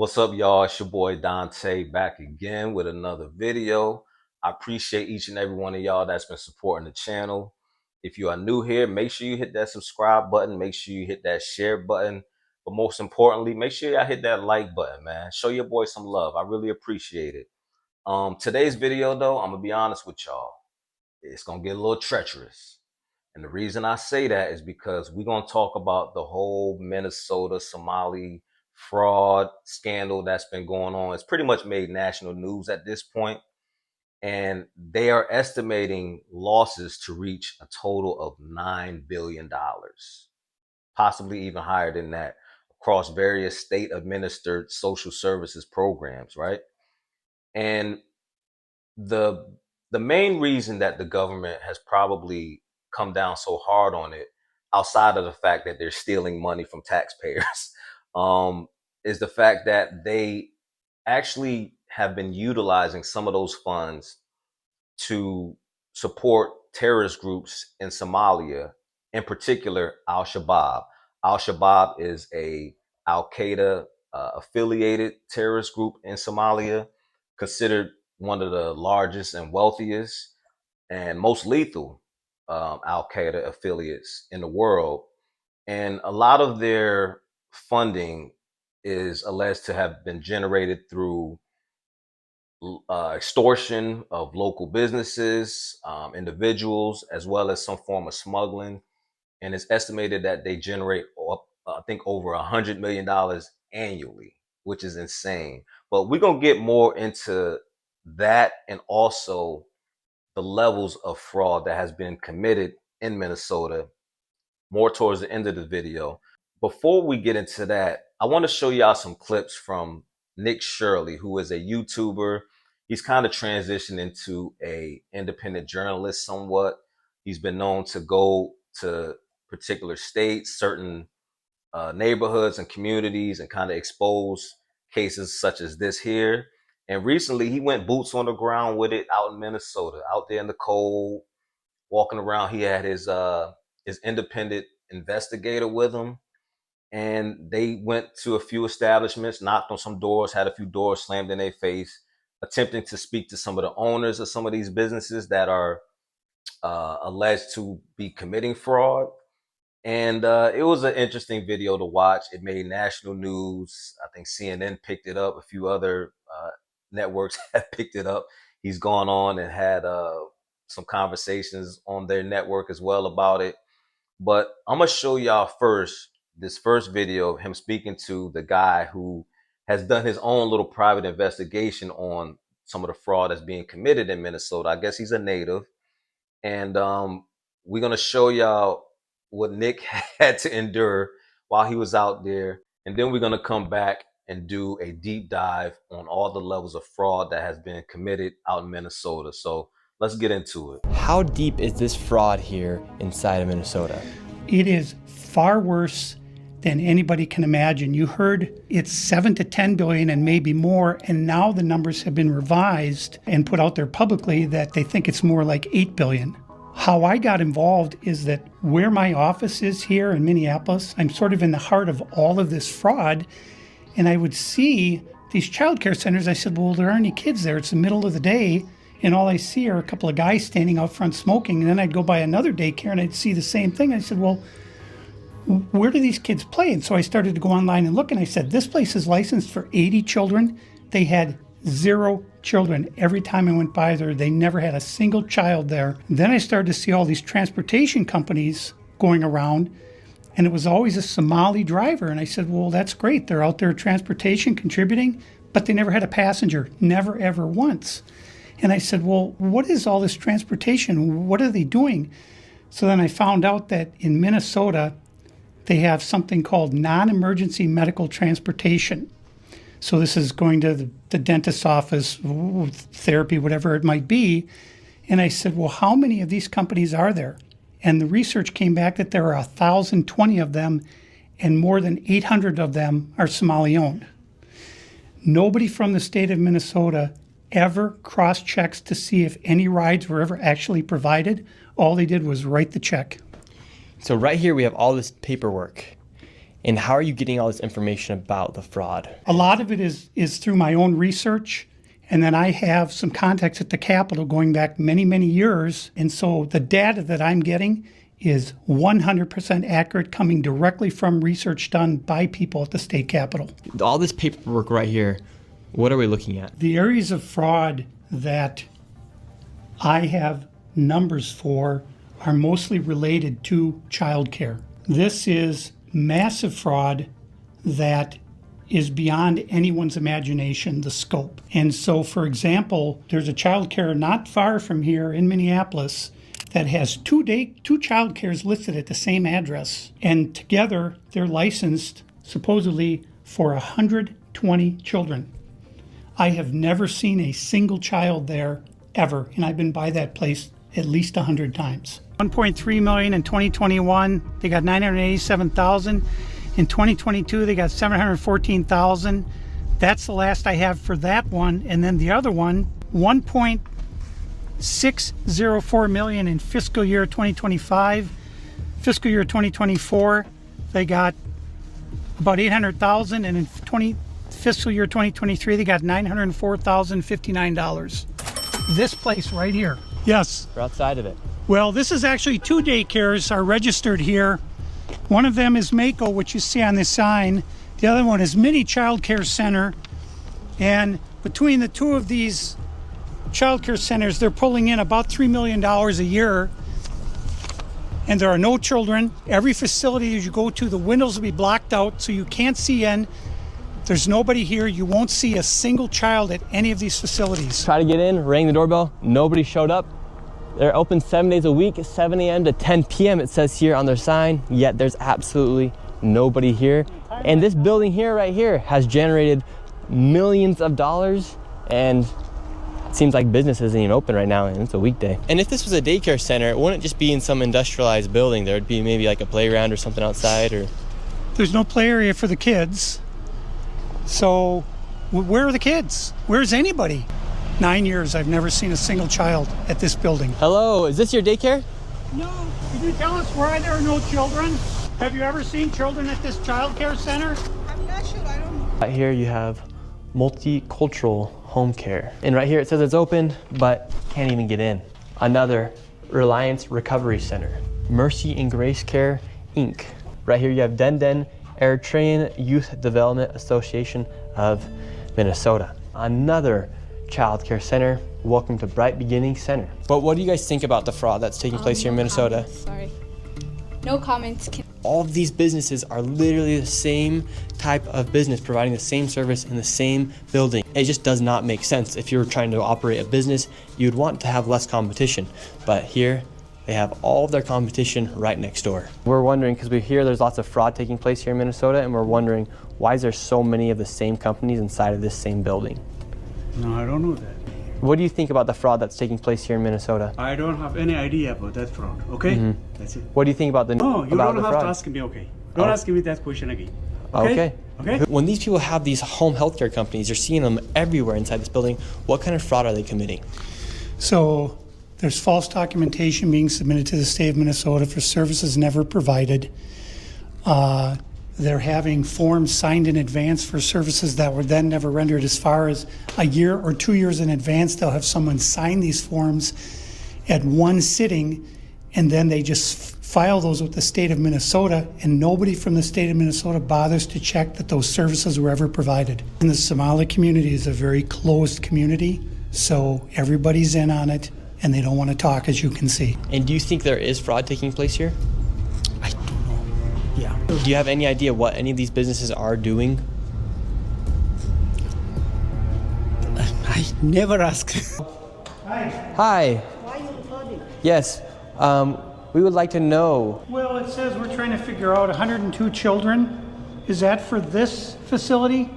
What's up, y'all? It's your boy Dante back again with another video. I appreciate each and every one of y'all that's been supporting the channel. If you are new here, make sure you hit that subscribe button. Make sure you hit that share button. But most importantly, make sure y'all hit that like button, man. Show your boy some love. I really appreciate it. Today's video, though, I'm going to be honest with y'all. It's going to get a little treacherous. And the reason I say that is because we're going to talk about the whole Minnesota Somali fraud scandal that's been going on. It's pretty much made national news at this point. And they are estimating losses to reach a total of $9 billion, possibly even higher than that, across various state-administered social services programs, right? And the main reason that the government has probably come down so hard on it, outside of the fact that they're stealing money from taxpayers, is the fact that they actually have been utilizing some of those funds to support terrorist groups in Somalia, in particular Al-Shabaab. Al-Shabaab is a Al-Qaeda affiliated terrorist group in Somalia, considered one of the largest and wealthiest and most lethal Al-Qaeda affiliates in the world. And a lot of their funding is alleged to have been generated through extortion of local businesses, individuals, as well as some form of smuggling. And it's estimated that they generate, I think, over $100 million annually, which is insane. But we're going to get more into that and also the levels of fraud that has been committed in Minnesota more towards the end of the video. Before we get into that, I want to show y'all some clips from Nick Shirley, who is a YouTuber. He's kind of transitioned into a independent journalist somewhat. He's been known to go to particular states, certain neighborhoods and communities, and kind of expose cases such as this here. And recently he went boots on the ground with it out in Minnesota, out there in the cold, walking around. He had his independent investigator with him. And they went to a few establishments, knocked on some doors, had a few doors slammed in their face, attempting to speak to some of the owners of some of these businesses that are alleged to be committing fraud. And it was an interesting video to watch. It made national news. I think CNN picked it up. A few other networks have picked it up. He's gone on and had some conversations on their network as well about it. But I'm going to show y'all this first video of him speaking to the guy who has done his own little private investigation on some of the fraud that's being committed in Minnesota. I guess he's a native. And we're going to show y'all what Nick had to endure while he was out there. And then we're going to come back and do a deep dive on all the levels of fraud that has been committed out in Minnesota. So let's get into it. How deep is this fraud here inside of Minnesota? It is far worse than anybody can imagine. You heard it's 7 to 10 billion and maybe more, and now the numbers have been revised and put out there publicly that they think it's more like 8 billion. How I got involved is that where my office is here in Minneapolis, I'm sort of in the heart of all of this fraud, and I would see these childcare centers. I said, well, there aren't any kids there. It's the middle of the day, and all I see are a couple of guys standing out front smoking. And then I'd go by another daycare and I'd see the same thing. I said, well, where do these kids play? And so I started to go online and look, and I said, this place is licensed for 80 children. They had 0 children. Every time I went by there, they never had a single child there. Then I started to see all these transportation companies going around, and it was always a Somali driver. And I said, well, that's great. They're out there transportation contributing, but they never had a passenger, never, ever once. And I said, well, what is all this transportation? What are they doing? So then I found out that in Minnesota, they have something called non-emergency medical transportation. So this is going to the dentist's office, therapy, whatever it might be. And I said, well, how many of these companies are there? And the research came back that there are 1,020 of them, and more than 800 of them are Somali-owned. Nobody from the state of Minnesota ever cross-checks to see if any rides were ever actually provided. All they did was write the check. So right here we have all this paperwork. And how are you getting all this information about the fraud? A lot of it is through my own research. And then I have some contacts at the Capitol going back many, many years. And so the data that I'm getting is 100% accurate, coming directly from research done by people at the state Capitol. All this paperwork right here, what are we looking at? The areas of fraud that I have numbers for are mostly related to childcare. This is massive fraud that is beyond anyone's imagination, the scope. And so, for example, there's a childcare not far from here in Minneapolis that has two childcares listed at the same address. And together, they're licensed supposedly for 120 children. I have never seen a single child there ever, and I've been by that place at least 100 times. 1.3 million in 2021, they got 987,000. In 2022, they got 714,000. That's the last I have for that one. And then the other one, 1.604 million in fiscal year 2025. Fiscal year 2024, they got about 800,000, and in fiscal year 2023, they got $904,059. This place right here. Yes. We're outside of it. Well, this is actually two daycares are registered here. One of them is Mako, which you see on this sign. The other one is Mini Child Care Center. And between the two of these child care centers, they're pulling in about $3 million a year. And there are no children. Every facility that you go to, the windows will be blocked out so you can't see in. There's nobody here. You won't see a single child at any of these facilities. Try to get in, rang the doorbell, nobody showed up. They're open 7 days a week, 7 a.m. to 10 p.m. it says here on their sign, yet there's absolutely nobody here. And this building here, right here, has generated millions of dollars, and it seems like business isn't even open right now, and it's a weekday. And if this was a daycare center, it wouldn't just be in some industrialized building. There would be maybe like a playground or something outside, or... There's no play area for the kids. So where are the kids? Where's anybody? 9 years, I've never seen a single child at this building. Hello, is this your daycare? No. Can you tell us why there are no children? Have you ever seen children at this child care center? I'm not sure, I don't know. Right here you have multicultural home care. And right here it says it's open, but can't even get in. Another Reliance Recovery Center. Mercy and Grace Care, Inc. Right here you have Den Eritrean Youth Development Association of Minnesota. Another child care center. Welcome to Bright Beginning Center. But what do you guys think about the fraud that's taking place here in Minnesota? Sorry. No comments. All of these businesses are literally the same type of business, providing the same service in the same building. It just does not make sense. If you were trying to operate a business, you'd want to have less competition. But here, they have all of their competition right next door. We're wondering, because we hear there's lots of fraud taking place here in Minnesota, and we're wondering, why is there so many of the same companies inside of this same building? No, I don't know that. What do you think about the fraud that's taking place here in Minnesota? I don't have any idea about that fraud, okay? That's it. What do you think about the No, you about don't the have fraud? to ask me, okay? Don't ask me that question again. Okay. Okay? When these people have these home healthcare companies, you're seeing them everywhere inside this building. What kind of fraud are they committing? So there's false documentation being submitted to the state of Minnesota for services never provided. They're having forms signed in advance for services that were then never rendered. As far as a year or 2 years in advance, they'll have someone sign these forms at one sitting, and then they just file those with the state of Minnesota, and nobody from the state of Minnesota bothers to check that those services were ever provided. And the Somali community is a very closed community, so everybody's in on it, and they don't want to talk, as you can see. And do you think there is fraud taking place here? I don't know. Yeah. Do you have any idea what any of these businesses are doing? I never ask. Hi. Why are you recording? Yes. We would like to know. Well, it says we're trying to figure out 102 children. Is that for this facility?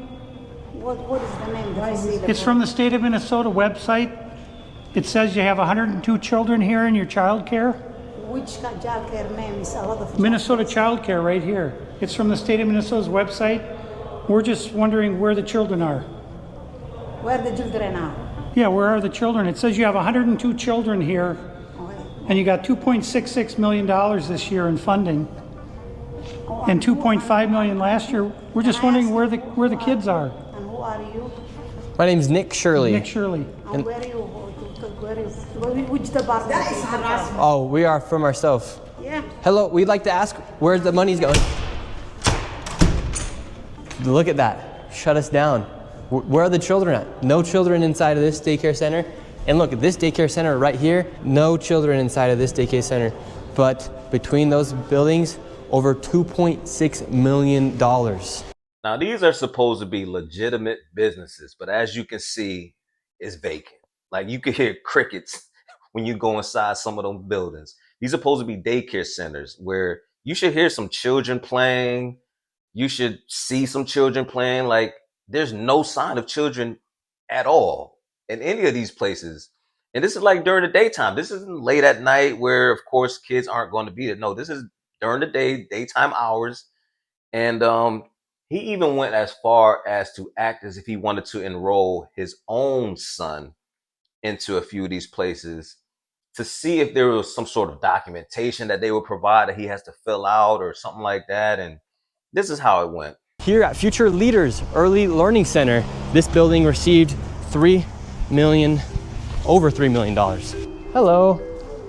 What is the name? Why is it? It's from the state of Minnesota website. It says you have 102 children here in your child care. Which child care name is a lot of Minnesota Child Care right here. It's from the state of Minnesota's website. We're just wondering where the children are. Where the children are? Yeah, where are the children? It says you have 102 children here, Okay. and you got $2.66 million this year in funding. and 2.5 million last year. We're just wondering where the kids are. And who are you? My name's Nick Shirley. Nick Shirley. And where are you? Which department? That is harassment. Oh, we are from ourselves. Yeah. Hello, we'd like to ask where the money's going. Look at that. Shut us down. Where are the children at? No children inside of this daycare center. And look, at this daycare center right here, no children inside of this daycare center. But between those buildings, over $2.6 million. Now, these are supposed to be legitimate businesses, but as you can see, it's vacant. Like, you can hear crickets when you go inside some of those buildings. These are supposed to be daycare centers where you should hear some children playing. You should see some children playing. Like, there's no sign of children at all in any of these places. And this is like during the daytime. This isn't late at night where, of course, kids aren't going to be there. No, this is during the day, daytime hours. And he even went as far as to act as if he wanted to enroll his own son into a few of these places to see if there was some sort of documentation that they would provide that he has to fill out or something like that. And this is how it went. Here at Future Leaders Early Learning Center, this building received over $3 million. Hello,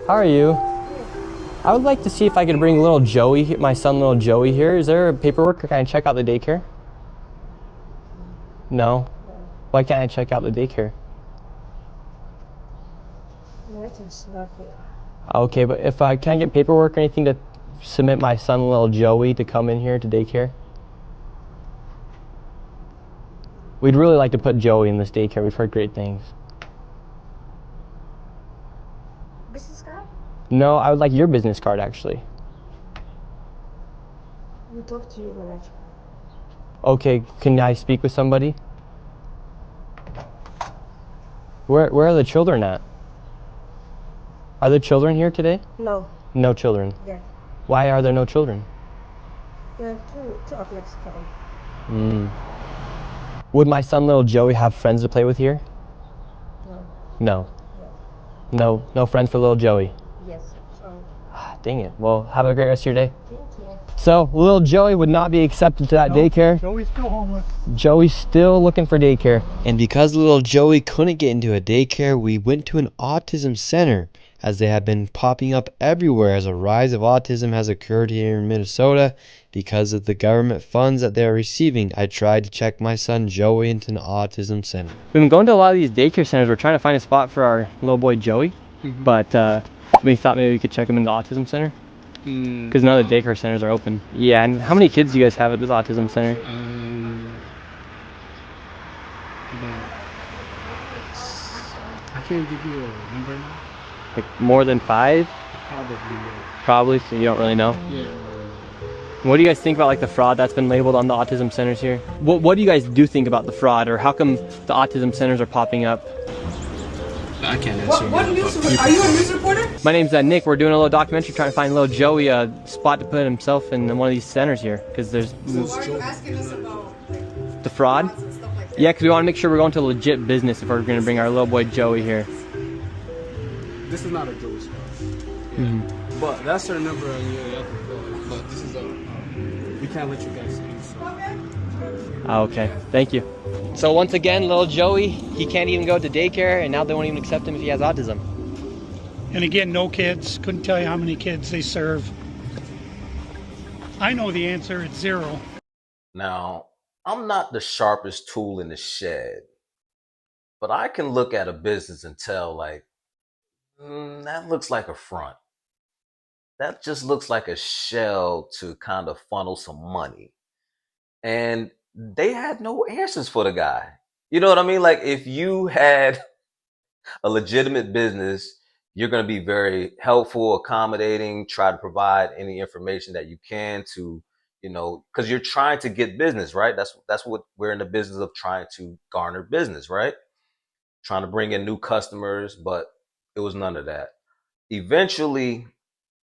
how are you? I would like to see if I could bring little Joey, my son little Joey here. Is there paperwork or can I check out the daycare? No? Why can't I check out the daycare? Okay, but if I can't get paperwork or anything to submit my son little Joey to come in here to daycare? We'd really like to put Joey in this daycare. We've heard great things. Business card? No, I would like your business card actually. We'll talk to you later. Okay, can I speak with somebody? Where are the children at? Are there children here today? No. No children. Yeah. Why are there no children? Yeah, two of next time. Would my son little Joey have friends to play with here? No. No. No friends for little Joey. Yes. Sorry. Dang it. Well, have a great rest of your day. Thank you. So, little Joey would not be accepted to that daycare. Joey's still homeless. Joey's still looking for daycare. And because little Joey couldn't get into a daycare, we went to an autism center, as they have been popping up everywhere as a rise of autism has occurred here in Minnesota because of the government funds that they are receiving. I tried to check my son Joey into an autism center. We've been going to a lot of these daycare centers. We're trying to find a spot for our little boy Joey, but we thought maybe we could check him in the autism center because none of the daycare centers are open. Yeah, and how many kids do you guys have at this autism center? I can't give you a number now. Like more than 5? Probably. Probably, so you don't really know? Yeah. What do you guys think about like the fraud that's been labeled on the autism centers here? What do you guys do think about the fraud, or how come the autism centers are popping up? I can't answer. What news? Are you a news reporter? My name's Nick. We're doing a little documentary trying to find little Joey a spot to put himself in one of these centers here, because there's So why are you asking us about the fraud. frauds and stuff like that? Yeah, because we want to make sure we're going to legit business if we're going to bring our little boy Joey here. This is not a Joe's spot. But that's her number. Yeah, I can call. But this is we can't let you guys see. So. Okay, thank you. So once again, little Joey, he can't even go to daycare, and now they won't even accept him if he has autism. And again, no kids. Couldn't tell you how many kids they serve. I know the answer. It's 0. Now, I'm not the sharpest tool in the shed, but I can look at a business and tell, like, that looks like a front. That just looks like a shell to kind of funnel some money. And they had no answers for the guy. You know what I mean? Like, if you had a legitimate business, you're going to be very helpful, accommodating, try to provide any information that you can to, you know, because you're trying to get business, right? That's what we're in the business of, trying to garner business, right? Trying to bring in new customers, but it was none of that. Eventually,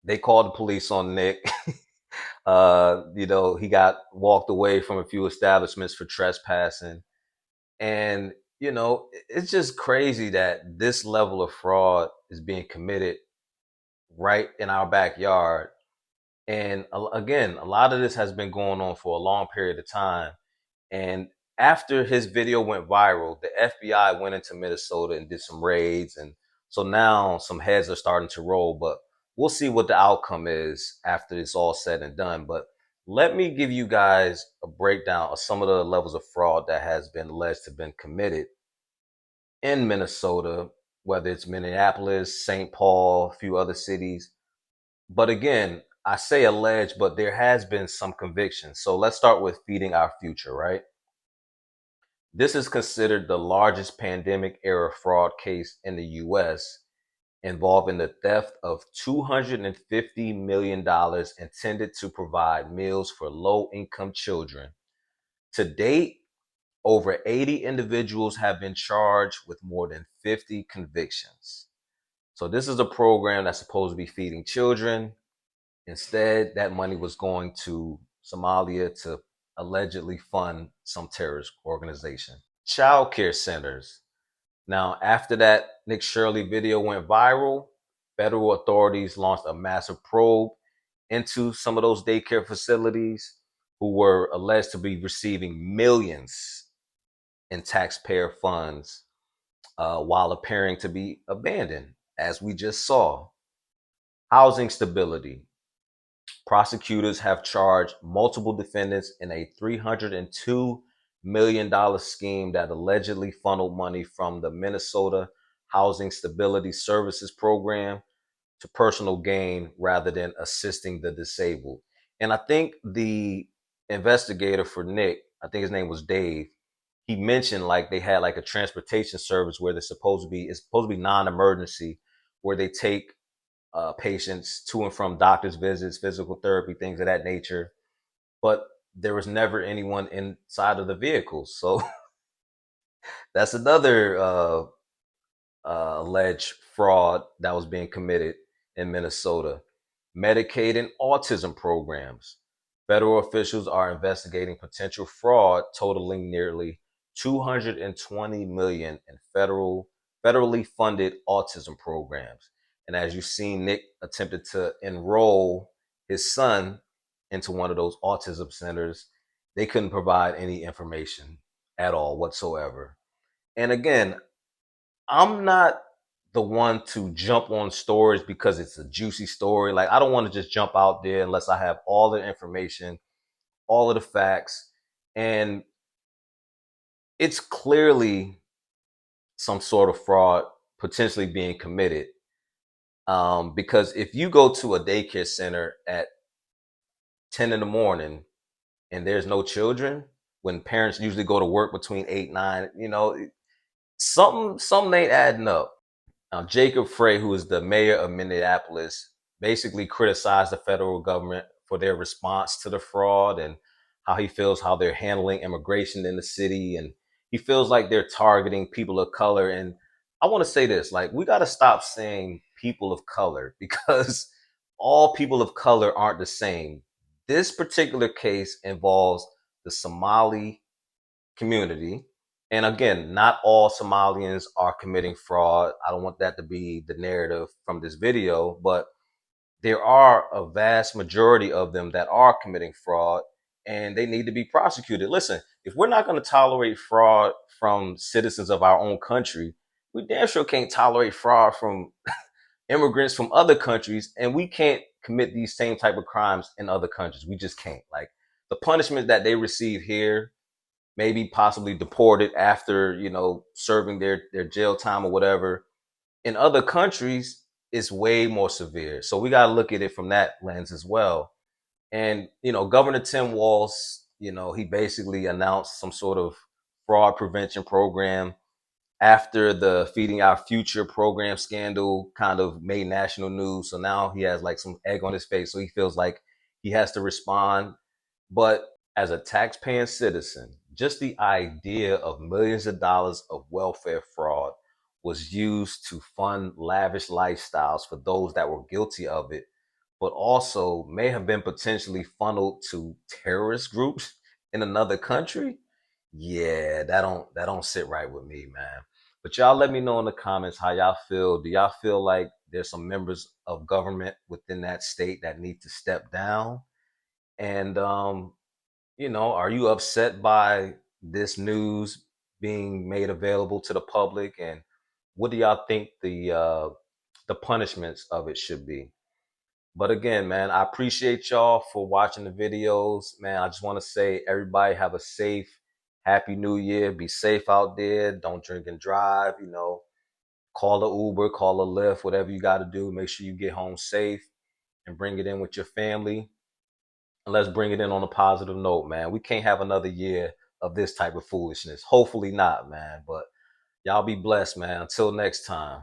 they called the police on Nick. You know, he got walked away from a few establishments for trespassing. And, you know, it's just crazy that this level of fraud is being committed right in our backyard. And again, a lot of this has been going on for a long period of time. And after his video went viral, the FBI went into Minnesota and did some raids. And so now some heads are starting to roll, but we'll see what the outcome is after it's all said and done. But let me give you guys a breakdown of some of the levels of fraud that has been alleged to have been committed in Minnesota, whether it's Minneapolis, St. Paul, a few other cities. But again, I say alleged, but there has been some conviction. So let's start with Feeding Our Future, right? This is considered the largest pandemic era fraud case in the US, involving the theft of $250 million intended to provide meals for low income children. To date, over 80 individuals have been charged with more than 50 convictions. So this is a program that's supposed to be feeding children. Instead, that money was going to Somalia to allegedly fund some terrorist organization. Child care centers. Now, after that Nick Shirley video went viral, federal authorities launched a massive probe into some of those daycare facilities who were alleged to be receiving millions in taxpayer funds while appearing to be abandoned, as we just saw. Housing stability. Prosecutors have charged multiple defendants in a $302 million scheme that allegedly funneled money from the Minnesota Housing Stability Services Program to personal gain rather than assisting the disabled. And I think the investigator for Nick, I think his name was Dave, he mentioned like they had like a transportation service where it's supposed to be non-emergency, where they take patients to and from doctor's visits, physical therapy, things of that nature. But there was never anyone inside of the vehicles. So that's another alleged fraud that was being committed in Minnesota. Medicaid and autism programs. Federal officials are investigating potential fraud totaling nearly $220 million in federally funded autism programs. And as you've seen, Nick attempted to enroll his son into one of those autism centers. They couldn't provide any information at all whatsoever. And again, I'm not the one to jump on stories because it's a juicy story. Like, I don't want to just jump out there unless I have all the information, all of the facts. And it's clearly some sort of fraud potentially being committed. Because if you go to a daycare center at 10 in the morning and there's no children, when parents usually go to work between 8, 9, something ain't adding up. Now, Jacob Frey, who is the mayor of Minneapolis, basically criticized the federal government for their response to the fraud and how he feels how they're handling immigration in the city. And he feels like they're targeting people of color. And I want to say this, like, we got to stop saying people of color because all people of color aren't the same. This particular case involves the Somali community. And again, not all Somalians are committing fraud. I don't want that to be the narrative from this video, but there are a vast majority of them that are committing fraud and they need to be prosecuted. Listen, if we're not going to tolerate fraud from citizens of our own country, we damn sure can't tolerate fraud from immigrants from other countries, and we can't commit these same type of crimes in other countries. We just can't. Like, the punishment that they receive here, maybe possibly deported after, serving their jail time or whatever, in other countries is way more severe. So we got to look at it from that lens as well. And, Governor Tim Walz, he basically announced some sort of fraud prevention program after the Feeding Our Future program scandal kind of made national news. So now he has like some egg on his face. So he feels like he has to respond. But as a taxpaying citizen, just the idea of millions of dollars of welfare fraud was used to fund lavish lifestyles for those that were guilty of it, but also may have been potentially funneled to terrorist groups in another country. Yeah, that don't sit right with me, man. But y'all let me know in the comments how y'all feel. Do y'all feel like there's some members of government within that state that need to step down. And are you upset by this news being made available to the public? And what do y'all think the punishments of it should be? But again, man, I appreciate y'all for watching the videos. Man, I just want to say everybody have a safe, happy new year. Be safe out there. Don't drink and drive, call a Uber, call a Lyft, whatever you got to do. Make sure you get home safe and bring it in with your family. And let's bring it in on a positive note, man. We can't have another year of this type of foolishness. Hopefully not, man. But y'all be blessed, man. Until next time.